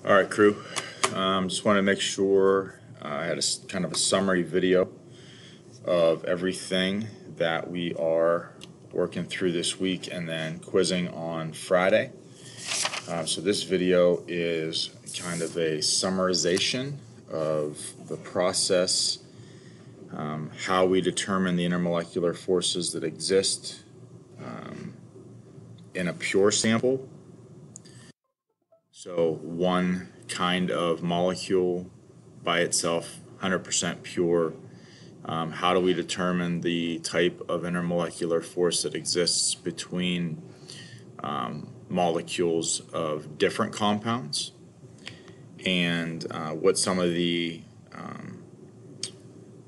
All right, crew. Just want to make sure I had kind of a summary video of everything that we are working through this week and then quizzing on Friday. So this video is kind of a summarization of the process, how we determine the intermolecular forces that exist in a pure sample. So one kind of molecule by itself, 100% pure. How do we determine the type of intermolecular force that exists between molecules of different compounds? And what some of the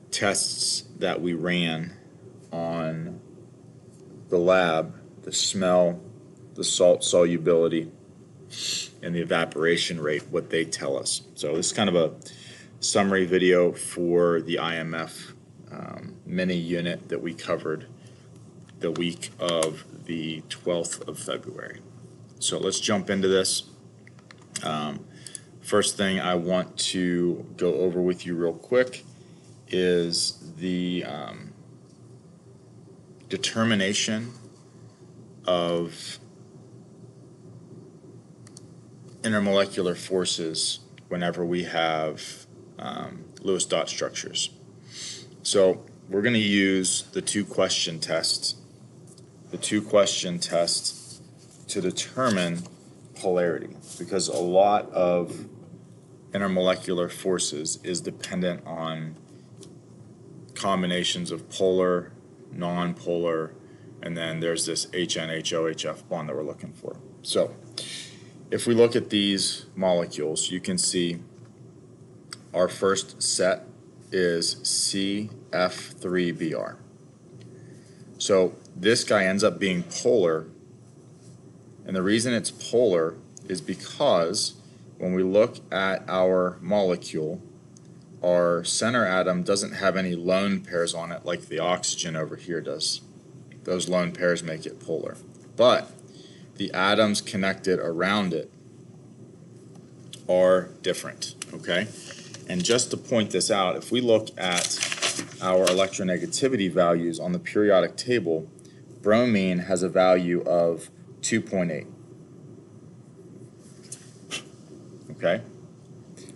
tests that we ran on the lab, the smell, the salt solubility, and the evaporation rate, what they tell us. So this is kind of a summary video for the IMF mini unit that we covered the week of the 12th of February. So let's jump into this. First thing I want to go over with you real quick is the determination of intermolecular forces whenever we have Lewis dot structures. So we're going to use the two-question test. The two-question test to determine polarity, because a lot of intermolecular forces is dependent on combinations of polar, non-polar, and then there's this HN-HO-HF bond that we're looking for. So if we look at these molecules, you can see our first set is CF3Br. So this guy ends up being polar, and the reason it's polar is because when we look at our molecule, our center atom doesn't have any lone pairs on it like the oxygen over here does. Those lone pairs make it polar. But the atoms connected around it are different, okay? And just to point this out, if we look at our electronegativity values on the periodic table, bromine has a value of 2.8, okay?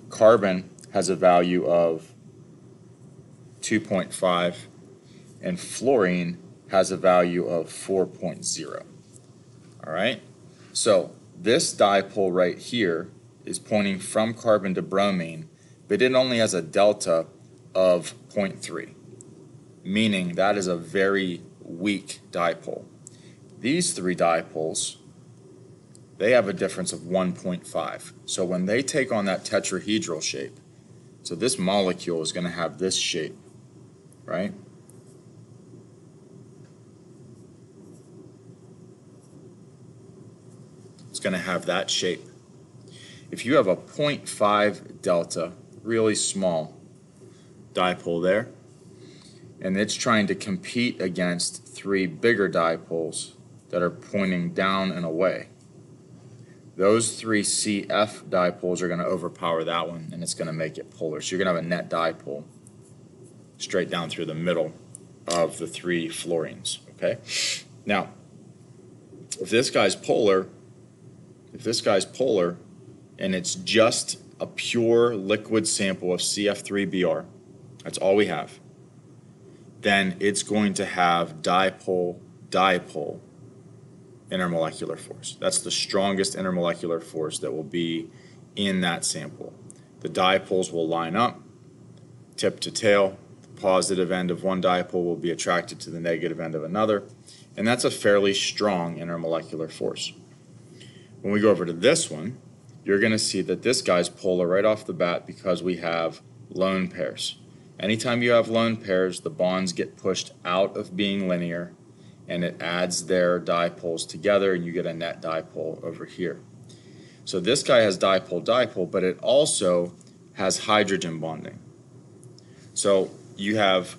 Carbon has a value of 2.5, and fluorine has a value of 4.0. All right, so this dipole right here is pointing from carbon to bromine, but it only has a delta of 0.3, meaning that is a very weak dipole. These three dipoles, they have a difference of 1.5. So when they take on that tetrahedral shape, so this molecule is going to have this shape, right? It's going to have that shape. If you have a 0.5 delta, really small dipole there, and it's trying to compete against three bigger dipoles that are pointing down and away, those three CF dipoles are going to overpower that one, and it's going to make it polar. So you're going to have a net dipole straight down through the middle of the three fluorines, okay? Now, if this guy's polar, and it's just a pure liquid sample of CF3Br, that's all we have, then it's going to have dipole-dipole intermolecular force. That's the strongest intermolecular force that will be in that sample. The dipoles will line up, tip to tail. The positive end of one dipole will be attracted to the negative end of another, and that's a fairly strong intermolecular force. When we go over to this one, you're going to see that this guy's polar right off the bat because we have lone pairs. Anytime you have lone pairs, the bonds get pushed out of being linear, and it adds their dipoles together, and you get a net dipole over here. So this guy has dipole-dipole, but it also has hydrogen bonding. So you have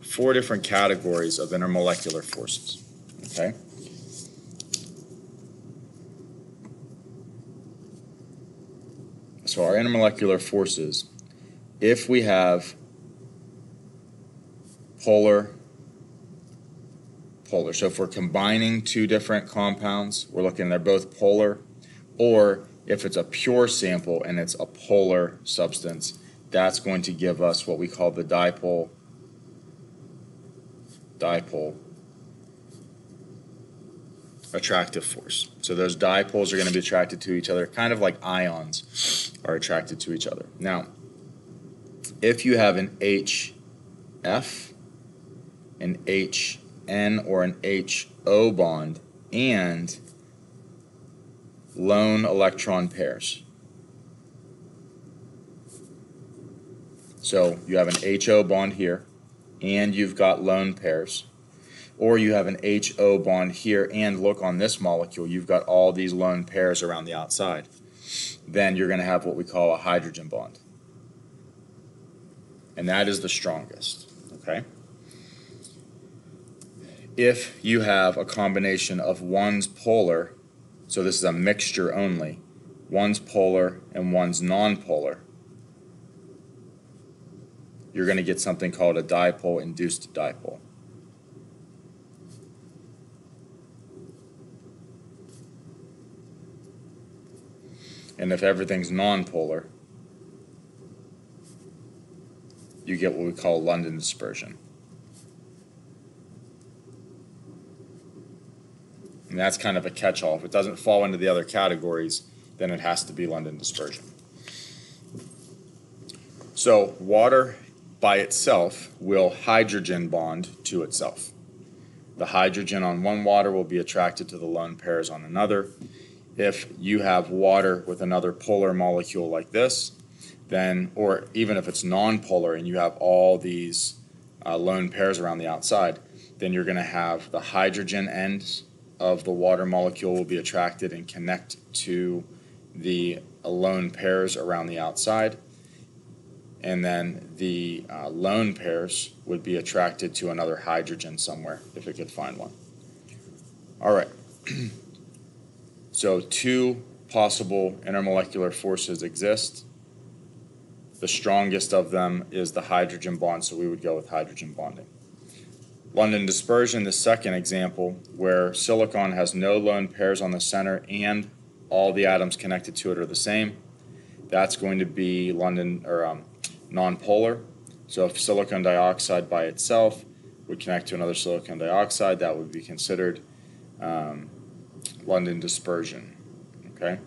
four different categories of intermolecular forces. Okay? So our intermolecular forces, if we have polar, so if we're combining two different compounds, we're looking, they're both polar, or if it's a pure sample and it's a polar substance, that's going to give us what we call the dipole attractive force. So those dipoles are going to be attracted to each other, kind of like ions are attracted to each other. Now, if you have an HF, an HN, or an HO bond, and lone electron pairs. So you have an HO bond here, and you've got lone pairs. Or you have an HO bond here, and look on this molecule, you've got all these lone pairs around the outside. Then you're going to have what we call a hydrogen bond. And that is the strongest, okay? If you have a combination of one's polar, so this is a mixture only, one's polar and one's nonpolar, you're going to get something called a dipole-induced dipole. And if everything's nonpolar, you get what we call London dispersion. And that's kind of a catch-all. If it doesn't fall into the other categories, then it has to be London dispersion. So water by itself will hydrogen bond to itself. The hydrogen on one water will be attracted to the lone pairs on another. If you have water with another polar molecule like this, then, or even if it's nonpolar and you have all these lone pairs around the outside, then you're going to have the hydrogen ends of the water molecule will be attracted and connect to the lone pairs around the outside, and then the lone pairs would be attracted to another hydrogen somewhere if it could find one. All right. So two possible intermolecular forces exist. The strongest of them is the hydrogen bond, so we would go with hydrogen bonding. London dispersion, the second example, where silicon has no lone pairs on the center and all the atoms connected to it are the same. That's going to be London or nonpolar. So if silicon dioxide by itself would connect to another silicon dioxide, that would be considered London dispersion. Okay,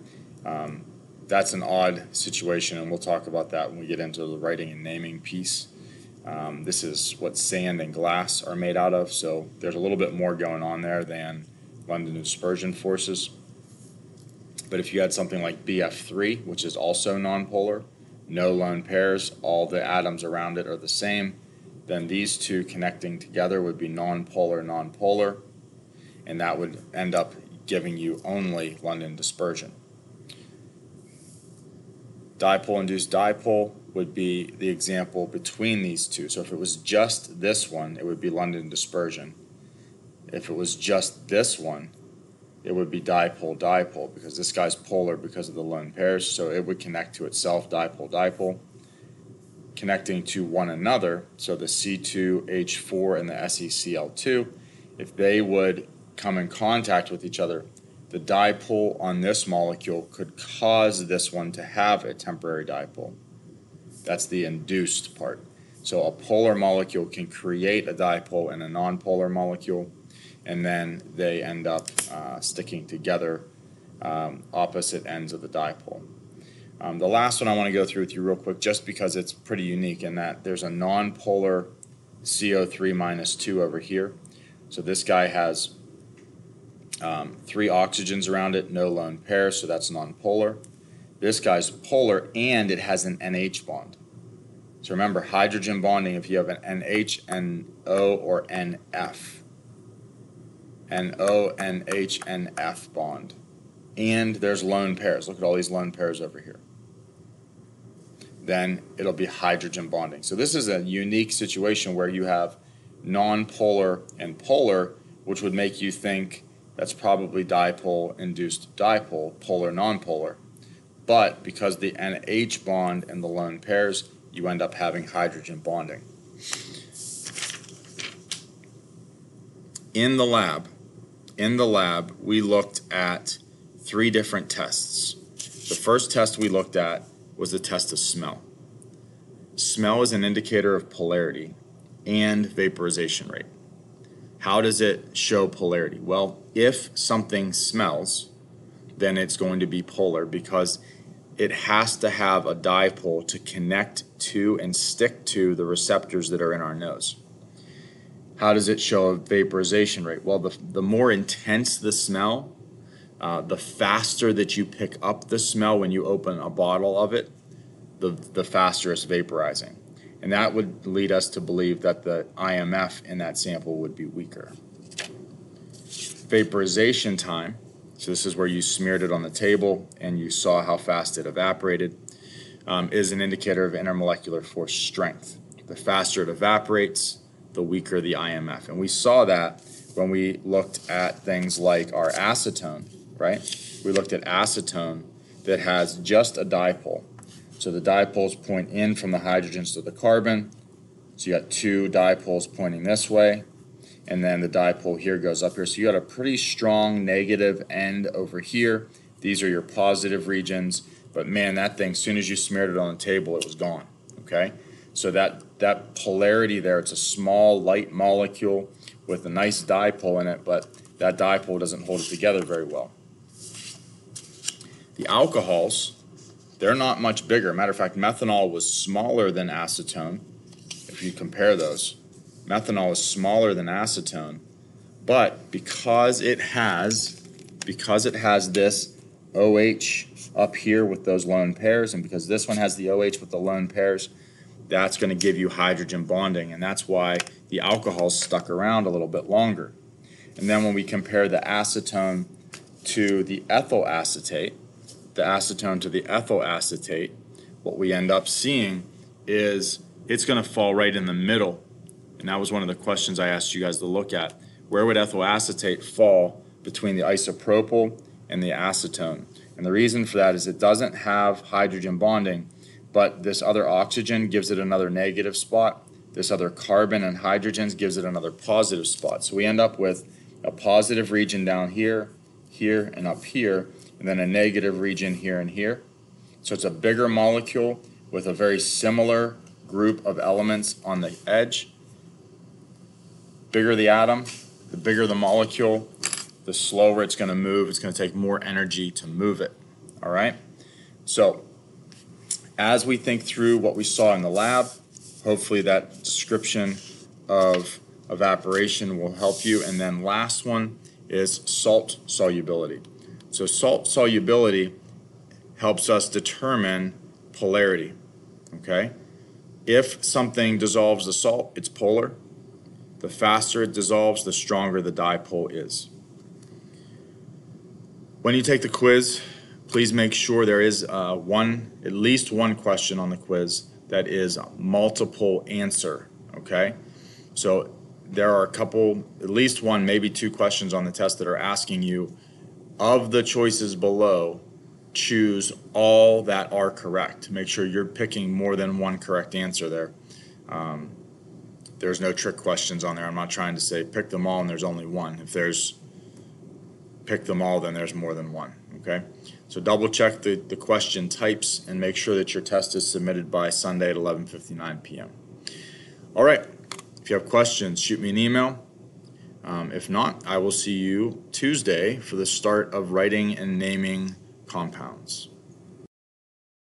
that's an odd situation, and we'll talk about that when we get into the writing and naming piece. This is what sand and glass are made out of, so there's a little bit more going on there than London dispersion forces. But if you had something like BF3, which is also nonpolar, no lone pairs, all the atoms around it are the same, then these two connecting together would be nonpolar, and that would end up giving you only London dispersion. Dipole-induced dipole would be the example between these two. So if it was just this one, it would be London dispersion. If it was just this one, it would be dipole-dipole, because this guy's polar because of the lone pairs, so it would connect to itself, dipole-dipole. Connecting to one another, so the C2H4 and the SeCl2, if they would come in contact with each other, the dipole on this molecule could cause this one to have a temporary dipole. That's the induced part. So a polar molecule can create a dipole in a nonpolar molecule, and then they end up sticking together opposite ends of the dipole. The last one I want to go through with you real quick, just because it's pretty unique in that there's a nonpolar CO3 minus 2 over here. So this guy has 3 oxygens around it, no lone pair, so that's nonpolar. This guy's polar, and it has an NH bond. So remember, hydrogen bonding, if you have an NH, NO, or NF. NO, NH, NF bond. And there's lone pairs. Look at all these lone pairs over here. Then it'll be hydrogen bonding. So this is a unique situation where you have nonpolar and polar, which would make you think that's probably dipole-induced dipole, polar-nonpolar. but because the NH bond and the lone pairs, you end up having hydrogen bonding. In the lab, we looked at 3 different tests. The first test we looked at was the test of smell. Smell is an indicator of polarity and vaporization rate. How does it show polarity? Well, if something smells, then it's going to be polar because it has to have a dipole to connect to and stick to the receptors that are in our nose. How does it show a vaporization rate? Well, the more intense the smell, the faster that you pick up the smell when you open a bottle of it, the faster it's vaporizing. And that would lead us to believe that the IMF in that sample would be weaker. Vaporization time, so this is where you smeared it on the table and you saw how fast it evaporated, is an indicator of intermolecular force strength. The faster it evaporates, the weaker the IMF. And we saw that when we looked at things like our acetone, right? We looked at acetone that has just a dipole. So the dipoles point in from the hydrogens to the carbon. So you got 2 dipoles pointing this way, and then the dipole here goes up here. So you got a pretty strong negative end over here. These are your positive regions, but man, that thing, as soon as you smeared it on the table, it was gone, okay? So that polarity there, it's a small, light molecule with a nice dipole in it, but that dipole doesn't hold it together very well. The alcohols, they're not much bigger. Matter of fact, methanol was smaller than acetone. If you compare those, methanol is smaller than acetone, but because it has this OH up here with those lone pairs, and because this one has the OH with the lone pairs, that's going to give you hydrogen bonding, and that's why the alcohols stuck around a little bit longer. And then when we compare the acetone to the ethyl acetate, what we end up seeing is it's going to fall right in the middle. And that was one of the questions I asked you guys to look at. Where would ethyl acetate fall between the isopropyl and the acetone? And the reason for that is it doesn't have hydrogen bonding, but this other oxygen gives it another negative spot. This other carbon and hydrogens gives it another positive spot. So we end up with a positive region down here, here, and up here, and then a negative region here and here. So it's a bigger molecule with a very similar group of elements on the edge. Bigger the atom, the bigger the molecule, the slower it's going to move. It's going to take more energy to move it. All right? So as we think through what we saw in the lab, hopefully that description of evaporation will help you. And then last one is salt solubility. So salt solubility helps us determine polarity, okay? If something dissolves the salt, it's polar. The faster it dissolves, the stronger the dipole is. When you take the quiz, please make sure there is at least one question on the quiz that is multiple answer, okay? So there are at least one, maybe 2 questions on the test that are asking you, of the choices below, choose all that are correct. Make sure you're picking more than one correct answer there. There's no trick questions on there. I'm not trying to say pick them all and there's only one. If there's pick them all, then there's more than one, okay? So double check the question types and make sure that your test is submitted by Sunday at 11:59 p.m. All right, if you have questions, shoot me an email. If not, I will see you Tuesday for the start of writing and naming compounds.